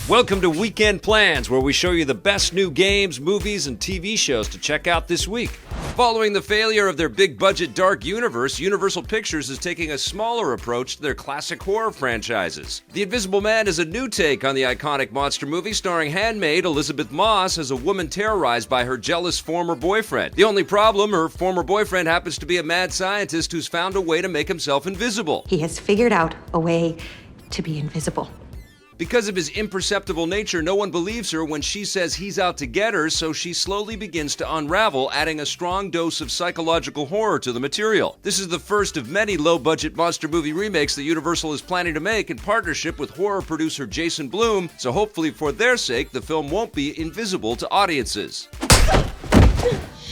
Welcome to Weekend Plans, where we show you the best new games, movies, and TV shows to check out this week. Following the failure of their big-budget dark universe, Universal Pictures is taking a smaller approach to their classic horror franchises. The Invisible Man is a new take on the iconic monster movie starring handmaid Elizabeth Moss as a woman terrorized by her jealous former boyfriend. The only problem, her former boyfriend happens to be a mad scientist who's found a way to make himself invisible. He has figured out a way to be invisible. Because of his imperceptible nature, no one believes her when she says he's out to get her, so she slowly begins to unravel, adding a strong dose of psychological horror to the material. This is the first of many low-budget monster movie remakes that Universal is planning to make in partnership with horror producer Jason Blum, so hopefully for their sake, the film won't be invisible to audiences.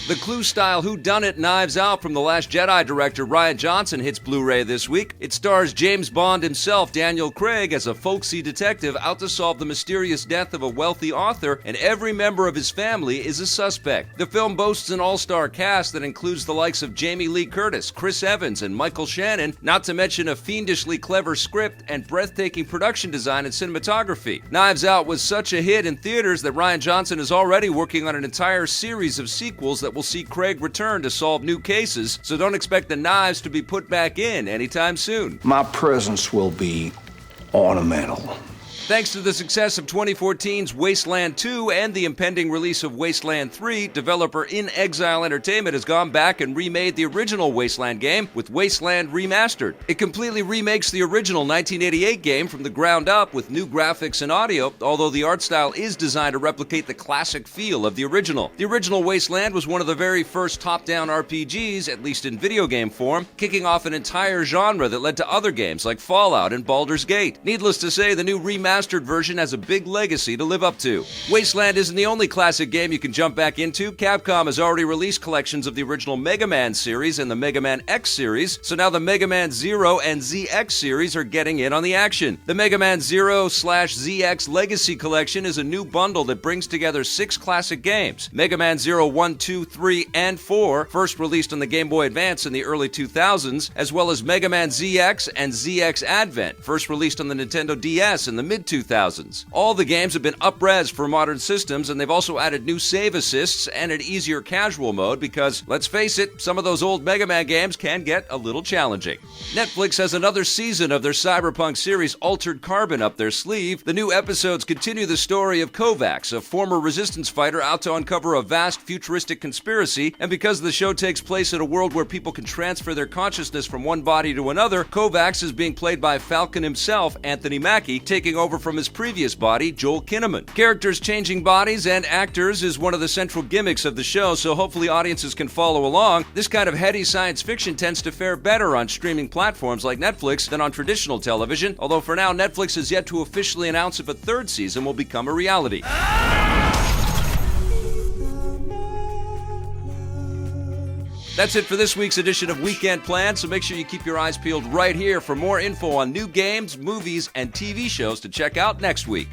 The Clue-style whodunit Knives Out from The Last Jedi director Rian Johnson hits Blu-ray this week. It stars James Bond himself, Daniel Craig, as a folksy detective out to solve the mysterious death of a wealthy author, and every member of his family is a suspect. The film boasts an all-star cast that includes the likes of Jamie Lee Curtis, Chris Evans, and Michael Shannon, not to mention a fiendishly clever script and breathtaking production design and cinematography. Knives Out was such a hit in theaters that Rian Johnson is already working on an entire series of sequels that will see Craig return to solve new cases, so don't expect the knives to be put back in anytime soon. My presence will be ornamental. Thanks to the success of 2014's Wasteland 2 and the impending release of Wasteland 3, developer In Exile Entertainment has gone back and remade the original Wasteland game with Wasteland Remastered. It completely remakes the original 1988 game from the ground up with new graphics and audio, although the art style is designed to replicate the classic feel of the original. The original Wasteland was one of the very first top-down RPGs, at least in video game form, kicking off an entire genre that led to other games like Fallout and Baldur's Gate. Needless to say, the new remastered version has a big legacy to live up to. Wasteland isn't the only classic game you can jump back into. Capcom has already released collections of the original Mega Man series and the Mega Man X series, so now the Mega Man Zero and ZX series are getting in on the action. The Mega Man Zero/ZX Legacy Collection is a new bundle that brings together 6 classic games. Mega Man Zero 1, 2, 3, and 4, first released on the Game Boy Advance in the early 2000s, as well as Mega Man ZX and ZX Advent, first released on the Nintendo DS in the mid-2000s. All the games have been up-res for modern systems, and they've also added new save assists and an easier casual mode because, let's face it, some of those old Mega Man games can get a little challenging. Netflix has another season of their cyberpunk series Altered Carbon up their sleeve. The new episodes continue the story of Kovacs, a former resistance fighter out to uncover a vast futuristic conspiracy, and because the show takes place in a world where people can transfer their consciousness from one body to another, Kovacs is being played by Falcon himself, Anthony Mackie, taking over from his previous body, Joel Kinnaman. Characters changing bodies and actors is one of the central gimmicks of the show, so hopefully audiences can follow along. This kind of heady science fiction tends to fare better on streaming platforms like Netflix than on traditional television, although for now Netflix has yet to officially announce if a third season will become a reality. That's it for this week's edition of Weekend Plans, so make sure you keep your eyes peeled right here for more info on new games, movies, and TV shows to check out next week.